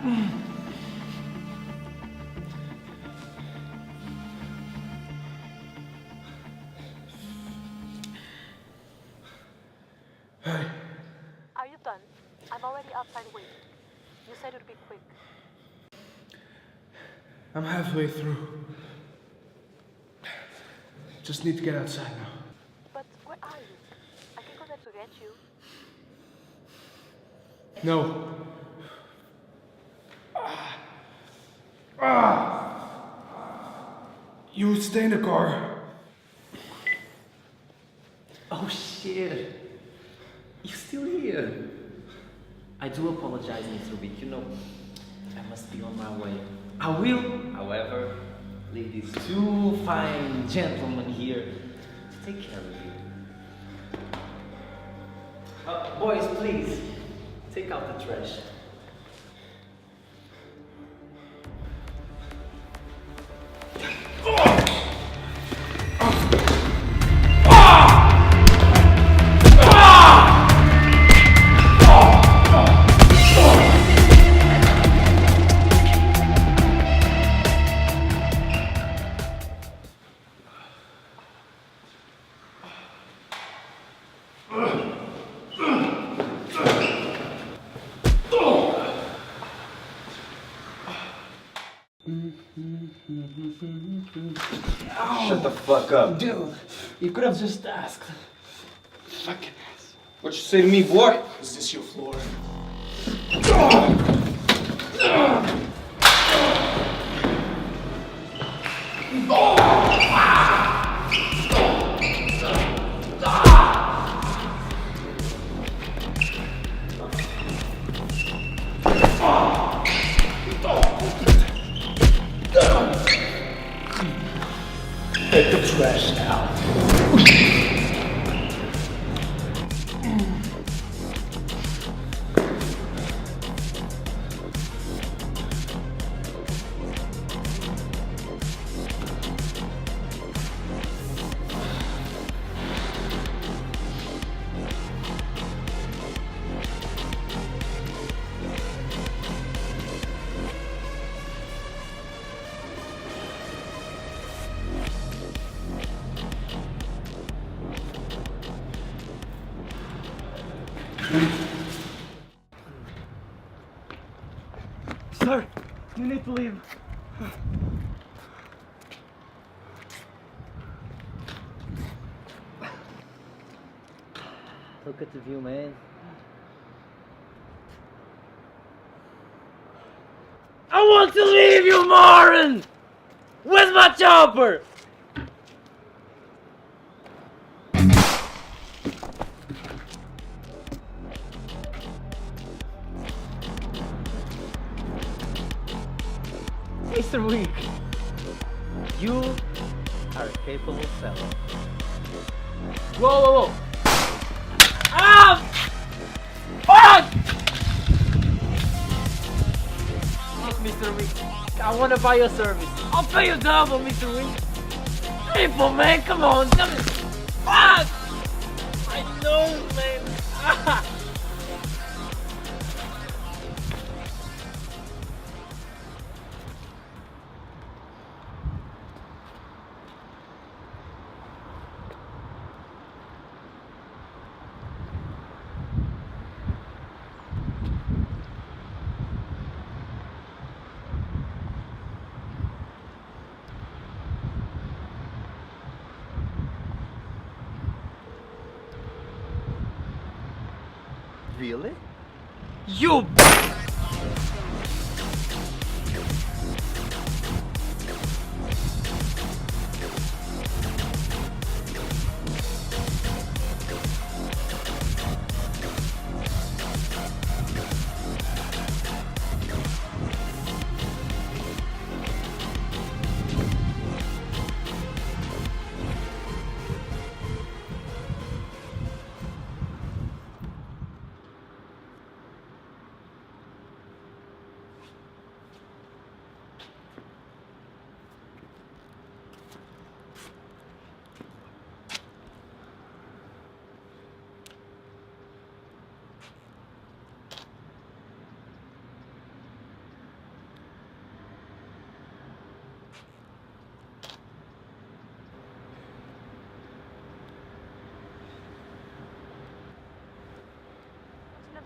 Hey. Are you done? I'm already outside Wick. You said it would be quick. I'm halfway through. Just need to get outside now. But where are you? I can go there to get you. No. You stay in the car. Oh shit! You're still here! I do apologize, Mr. Wick. You know, I must be on my way. I will, however, leave these two fine gentlemen here to take care of you. Boys, please, take out the trash. Shut the fuck up. Dude, you could have just asked. Fucking ass. What you say to me, boy? Is this your floor? Take the trash out. Sir, you need to leave. Look at the view, man. I want to leave you, Martin! Where's my chopper? Mr. Wick, you are a capable fellow. Whoa, whoa, whoa! Ah! Fuck! Look, Mr. Wick, I want to buy your service. I'll pay you double, Mr. Wick. People, man, come on, come on. Fuck! I know, man. Ah! Really? You!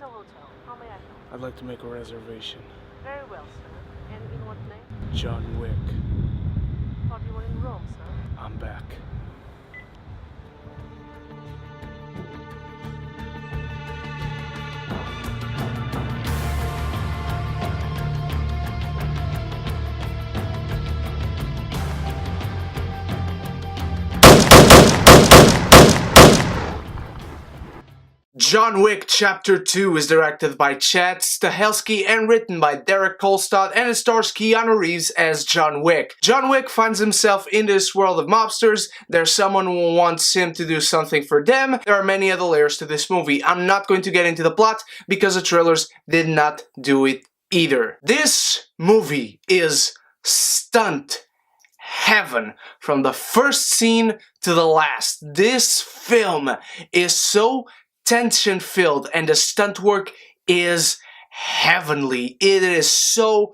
Continental Hotel. How may I help? I'd like to make a reservation. Very well, sir. And in what name? John Wick. Thought you were in Rome, sir. I'm back. John Wick Chapter 2 is directed by Chad Stahelski and written by Derek Solstad, and it stars Keanu Reeves as John Wick. John Wick finds himself in this world of mobsters. There's someone who wants him to do something for them. There are many other layers to this movie. I'm not going to get into the plot because the trailers did not do it either. This movie is stunt heaven from the first scene to the last. This film is so tension-filled and the stunt work is heavenly. It is so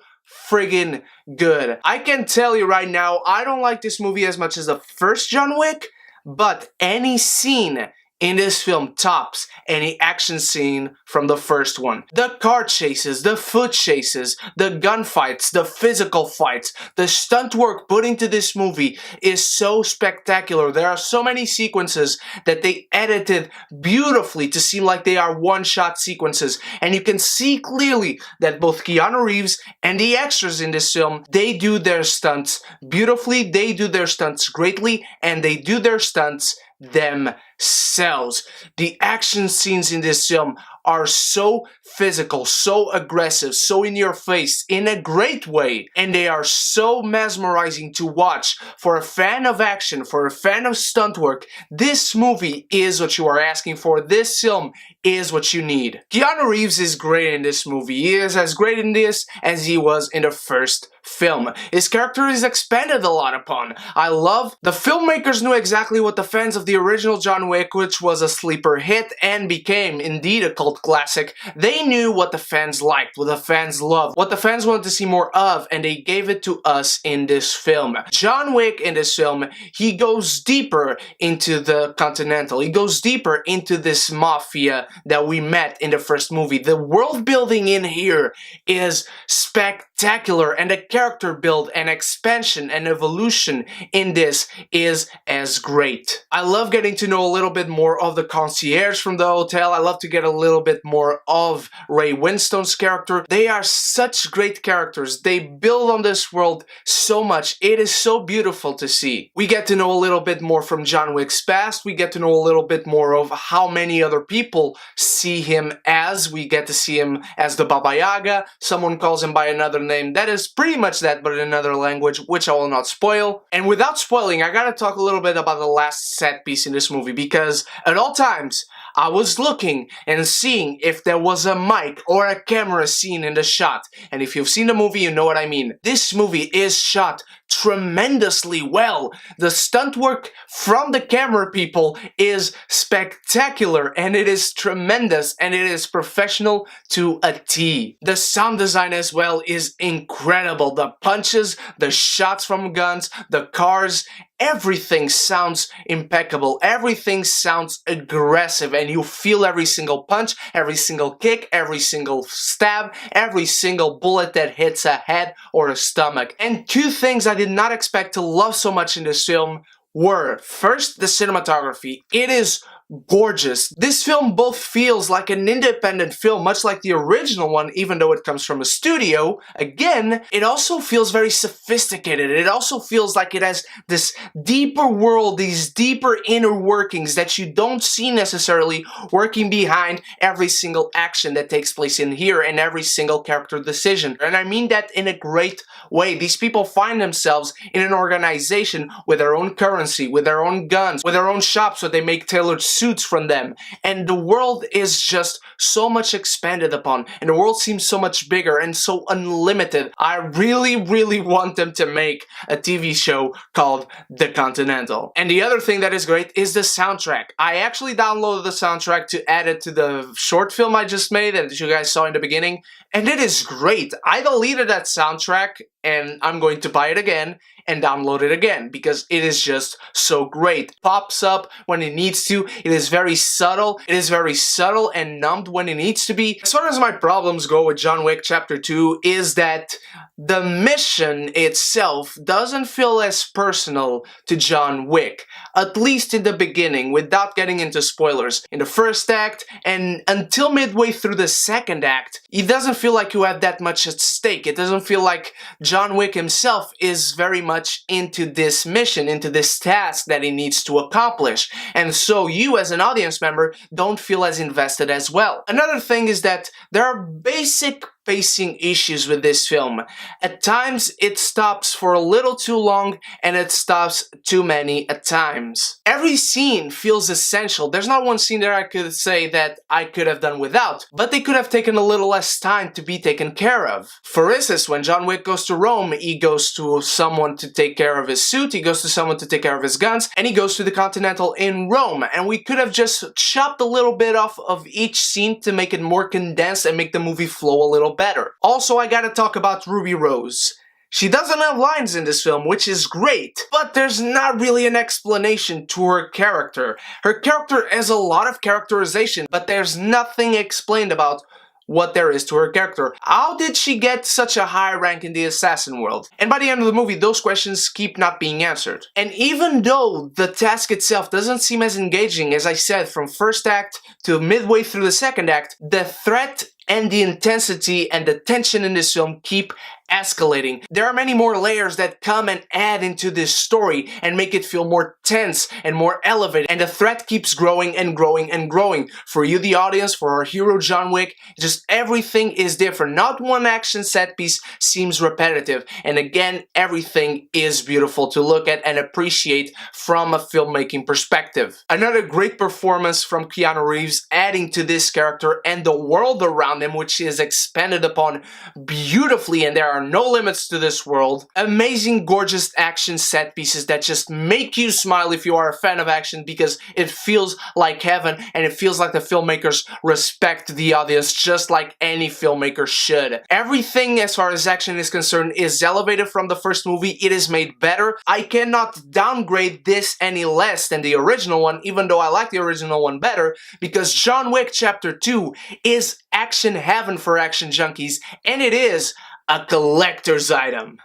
friggin' good. I can tell you right now, I don't like this movie as much as the first John Wick, but any scene in this film tops any action scene from the first one. The car chases, the foot chases, the gunfights, the physical fights, the stunt work put into this movie is so spectacular. There are so many sequences that they edited beautifully to seem like they are one-shot sequences, and you can see clearly that both Keanu Reeves and the extras in this film, they do their stunts beautifully, they do their stunts greatly, and they do their stunts themselves. The action scenes in this film are so physical, so aggressive, so in your face, in a great way, and they are so mesmerizing to watch. For a fan of action, for a fan of stunt work, this movie is what you are asking for. This film is what you need. Keanu Reeves is great in this movie. He is as great in this as he was in the first film. His character is expanded a lot upon. I love the filmmakers knew exactly what the fans of the original John Wick, which was a sleeper hit and became indeed a cult classic, they knew what the fans liked, what the fans loved, what the fans wanted to see more of, and they gave it to us in this film. John Wick in this film, he goes deeper into the Continental. He goes deeper into this mafia that we met in the first movie. The world building in here is spectacular, and the character build and expansion and evolution in this is as great. I love getting to know a little bit more of the concierge from the hotel. I love to get a little bit more of Ray Winstone's character. They are such great characters. They build on this world so much. It is so beautiful to see. We get to know a little bit more from John Wick's past. We get to know a little bit more of how many other people see him as. We get to see him as the Baba Yaga. Someone calls him by another name. That is pretty much that, but in another language, which I will not spoil. And without spoiling, I gotta talk a little bit about the last set piece in this movie, because at all times, I was looking and seeing if there was a mic or a camera scene in the shot. And if you've seen the movie, you know what I mean. This movie is shot tremendously well. The stunt work from the camera people is spectacular, and it is tremendous, and it is professional to a T. The sound design as well is incredible. The punches, the shots from guns, the cars, everything sounds impeccable. Everything sounds aggressive, and you feel every single punch, every single kick, every single stab, every single bullet that hits a head or a stomach. And two things I did not expect to love so much in this film were, first, the cinematography. It is gorgeous. This film both feels like an independent film, much like the original one, even though it comes from a studio. Again, it also feels very sophisticated. It also feels like it has this deeper world, these deeper inner workings that you don't see necessarily working behind every single action that takes place in here and every single character decision. And I mean that in a great way. These people find themselves in an organization with their own currency, with their own guns, with their own shops where they make tailored suits from them, and the world is just so much expanded upon, and the world seems so much bigger and so unlimited. I really want them to make a TV show called The Continental. And the other thing that is great is the soundtrack. I actually downloaded the soundtrack to add it to the short film I just made that you guys saw in the beginning, and it is great. I deleted that soundtrack and I'm going to buy it again and download it again because it is just so great. Pops up when it needs to. It is very subtle. It is very subtle and numbed when it needs to be. As far as my problems go with John Wick Chapter 2 is that the mission itself doesn't feel as personal to John Wick, at least in the beginning, without getting into spoilers. In the first act and until midway through the second act, it doesn't feel like you have that much at stake. It doesn't feel like John Wick himself is very much into this mission, into this task that he needs to accomplish. And so you as an audience member don't feel as invested as well. Another thing is that there are basic pacing issues with this film. At times it stops for a little too long and it stops too many at times. Every scene feels essential. There's not one scene that I could say that I could have done without, but they could have taken a little less time to be taken care of. For instance, when John Wick goes to Rome, he goes to someone to take care of his suit, he goes to someone to take care of his guns, and he goes to the Continental in Rome. And we could have just chopped a little bit off of each scene to make it more condensed and make the movie flow a little better. Also, I gotta talk about Ruby Rose. She doesn't have lines in this film, which is great, but there's not really an explanation to her character. Her character has a lot of characterization, but there's nothing explained about what there is to her character. How did she get such a high rank in the assassin world? And by the end of the movie, those questions keep not being answered. And even though the task itself doesn't seem as engaging, as I said, from first act to midway through the second act, the threat and the intensity and the tension in this film keep escalating. There are many more layers that come and add into this story and make it feel more tense and more elevated, and the threat keeps growing and growing and growing. For you, the audience, for our hero John Wick, just everything is different. Not one action set piece seems repetitive, and again, everything is beautiful to look at and appreciate from a filmmaking perspective. Another great performance from Keanu Reeves, adding to this character and the world around him, which is expanded upon beautifully, and there are no limits to this world. Amazing, gorgeous action set pieces that just make you smile if you are a fan of action, because it feels like heaven and it feels like the filmmakers respect the audience just like any filmmaker should. Everything as far as action is concerned is elevated from the first movie. It is made better. I cannot downgrade this any less than the original one, even though I like the original one better, because John Wick Chapter 2 is action heaven for action junkies, and it is a collector's item.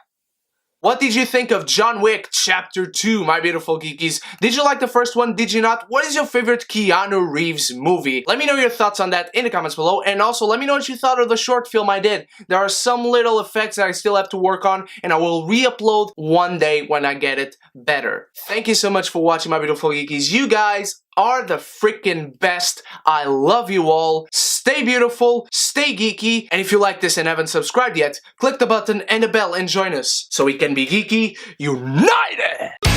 What did you think of John Wick Chapter 2, my beautiful geekies? Did you like the first one? Did you not? What is your favorite Keanu Reeves movie? Let me know your thoughts on that in the comments below, and also let me know what you thought of the short film I did. There are some little effects that I still have to work on, and I will re-upload one day when I get it better. Thank you so much for watching, my beautiful geekies. You guys are the freaking best. I love you all. Stay beautiful, stay geeky, and if you like this and haven't subscribed yet, click the button and the bell and join us so we can be geeky united!